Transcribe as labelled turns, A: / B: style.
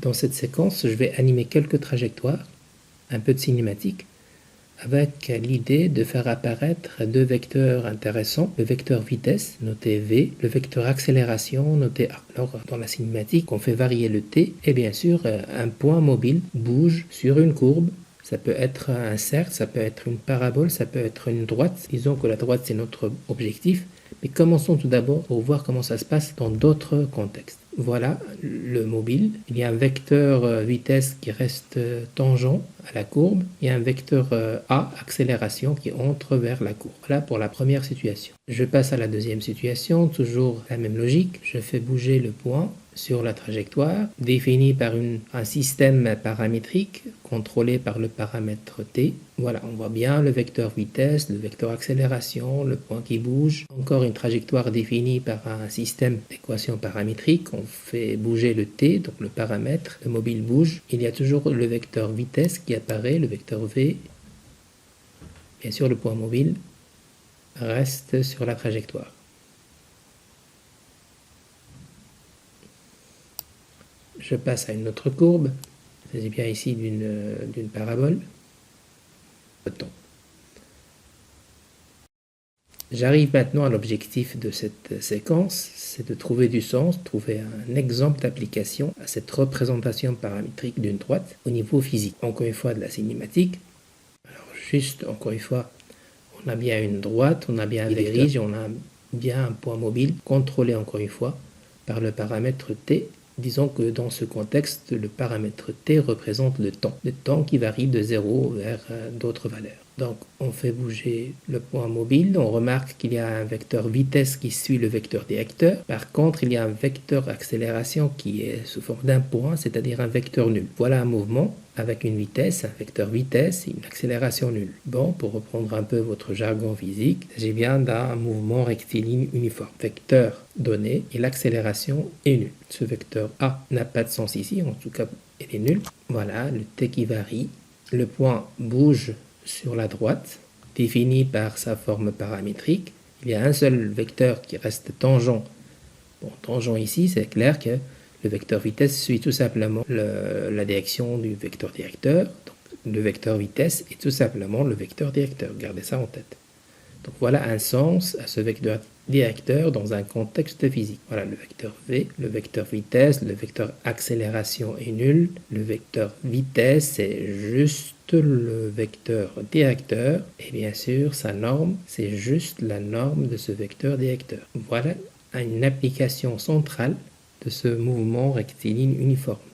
A: Dans cette séquence, je vais animer quelques trajectoires, un peu de cinématique, avec l'idée de faire apparaître deux vecteurs intéressants, le vecteur vitesse, noté V, le vecteur accélération, noté A. Alors, dans la cinématique, on fait varier le T, et bien sûr, un point mobile bouge sur une courbe. Ça peut être un cercle, ça peut être une parabole, ça peut être une droite. Disons que la droite, c'est notre objectif. Mais commençons tout d'abord pour voir comment ça se passe dans d'autres contextes. Voilà le mobile. Il y a un vecteur vitesse qui reste tangent à la courbe. Il y a un vecteur A, accélération, qui entre vers la courbe. Voilà pour la première situation. Je passe à la deuxième situation, toujours la même logique. Je fais bouger le point sur la trajectoire, définie par un système paramétrique contrôlé par le paramètre t. Voilà, on voit bien le vecteur vitesse, le vecteur accélération, le point qui bouge. Encore une trajectoire définie par un système d'équations paramétriques. On fait bouger le t, donc le paramètre, le mobile bouge. Il y a toujours le vecteur vitesse qui apparaît, le vecteur v. Bien sûr, le point mobile reste sur la trajectoire. Je passe à une autre courbe. Il s'agit bien ici d'une parabole. J'arrive maintenant à l'objectif de cette séquence, c'est de trouver du sens, trouver un exemple d'application à cette représentation paramétrique d'une droite au niveau physique. Encore une fois, de la cinématique. Alors juste, encore une fois, on a bien une droite, on a bien un vecteur, on a bien un point mobile contrôlé encore une fois par le paramètre t. Disons que dans ce contexte, le paramètre t représente le temps qui varie de 0 vers d'autres valeurs. Donc on fait bouger le point mobile, on remarque qu'il y a un vecteur vitesse qui suit le vecteur directeur. Par contre, il y a un vecteur accélération qui est sous forme d'un point, c'est-à-dire un vecteur nul. Voilà un mouvement avec une vitesse, un vecteur vitesse et une accélération nulle. Bon, pour reprendre un peu votre jargon physique, il s'agit bien d'un mouvement rectiligne uniforme. Vecteur donné et l'accélération est nulle. Ce vecteur A n'a pas de sens ici, en tout cas il est nul. Voilà, le t qui varie. Le point bouge sur la droite, défini par sa forme paramétrique. Il y a un seul vecteur qui reste tangent. Bon, tangent ici, c'est clair que le vecteur vitesse suit tout simplement la direction du vecteur directeur. Donc, le vecteur vitesse est tout simplement le vecteur directeur. Gardez ça en tête. Donc voilà un sens à ce vecteur directeur dans un contexte physique. Voilà le vecteur v, le vecteur vitesse, le vecteur accélération est nul. Le vecteur vitesse, c'est juste le vecteur directeur. Et bien sûr, sa norme, c'est juste la norme de ce vecteur directeur. Voilà une application centrale de ce mouvement rectiligne uniforme.